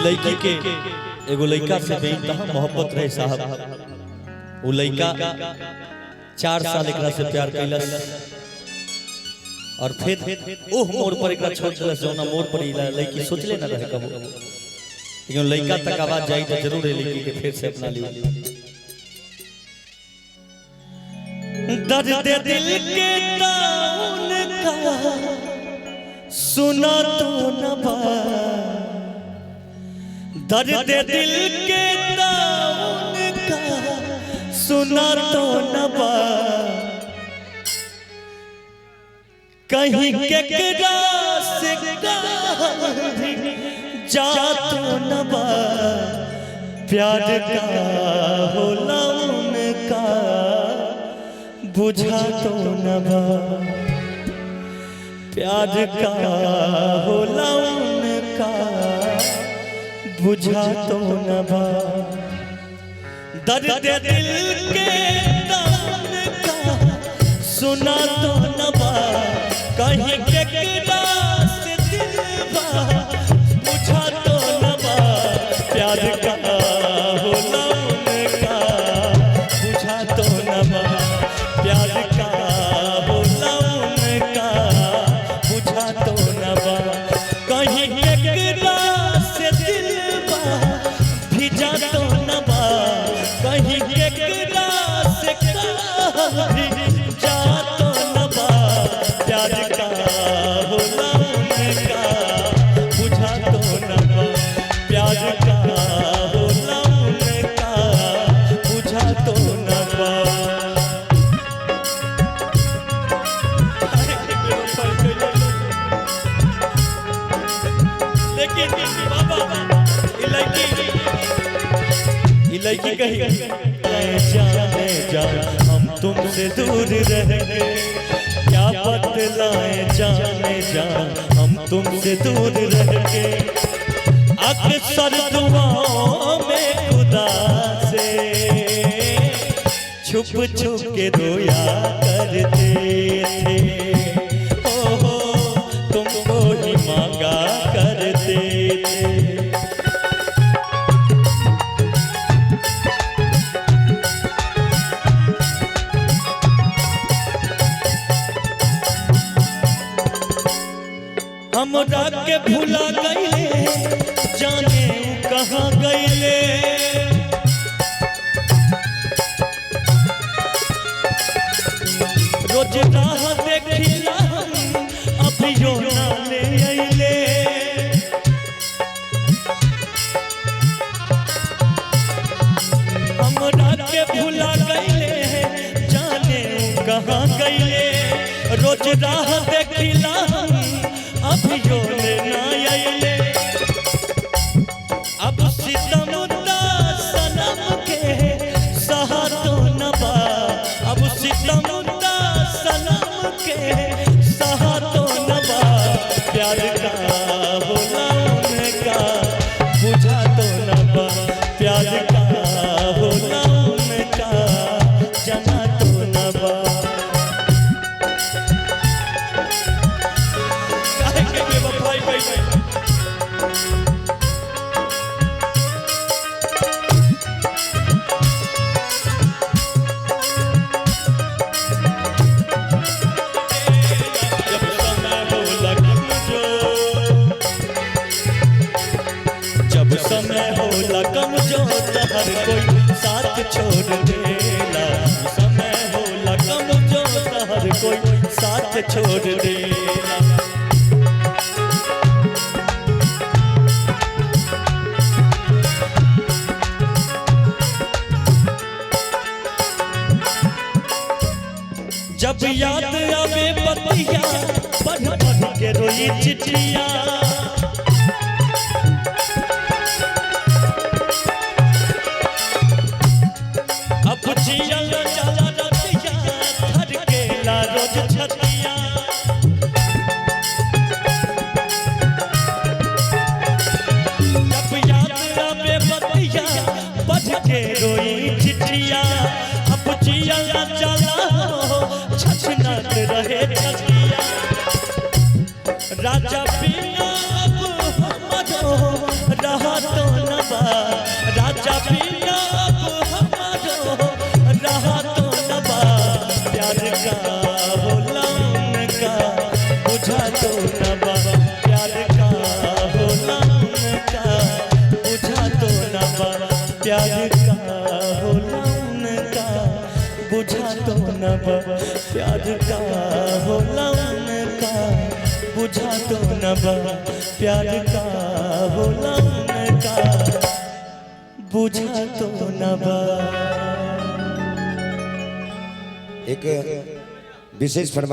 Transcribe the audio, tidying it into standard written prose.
लड़की के एगो लड़का से बेइंतहा मोहब्बत रहे साहब। वो लड़का 4 साल एकरा से प्यार कैलस और फिर ओह मोड़ पर एकरा छोड़ दिलस। जौना मोड़ पर लड़की सोचले ना रहे कबो, लेकिन लड़का तक आवाज जाई तो जरूर है लड़की के फिर से अपना लिया। दर्द दिल के ताउन का सुना तो न बा, दर्द दिल के ताउन का सुना तो न बा, कहीं केकरा से जा तो न बा, प्यार का होला उनका बुझा तो न बा, प्यार का होला उनका बुझा तो न बा, दर्द दिल के ताउन का सुना तो न बा, कहीं केकरा से दिल बा बुझा तो न बा, प्यार का होला उनका बुझा तो न बा, प्यार का होला उनका बुझा तो न बा, कहीं केकरा से दिल बा भिजा तो न बा, कहीं केकरा से जा तो न बा, प्यार का होला उनका बुझा तो न बा, प्यार का होला उनका बुझा तो न बा। लेकिन बाबा लड़की कही जाने जा हम तुमसे दूर रह गए, क्या बतलाएं जाने जा हम तुमसे दूर रह गए, अक्सर दुआओं में खुदा से छुप छुप के रोया करते थे, हो तुमको ही मांगा करते थे। हमरा के भुला गईले जाने कहाँ गईले, रोज राह देखिला अभियो ना ले अइले, हमरा के भुला गईले जाने कहाँ गईले, रोज राह देखिला अभियो ना अइले, अब सितम सनम के सहा तो न बा, अब सितम सनम के सहा तो न बा, प्यार का होला उनका बुझा तो न बा, प्यार का होला उनका जाना तो न बा। जब समय होला कमजोर हर कोई साथ छोड़ देला, समय होला कमजोर हर कोई साथ छोड़ देला, जब याद आवे बतिया पढ़ पढ़ के रोई चिट्ठिया, अब जियल जाला रतिया धड़केला रोज छतिया, जब याद आवे बतिया पढ़ के रोई चिट्ठिया, अब जियल जाला छछनत रहे छतिया, राजा बिना अब हमरो रहा बा प्यार का होला उनका बुझा तो न बा प्यार का होला उनका बुझा तो न बा। एक विशेष फरमा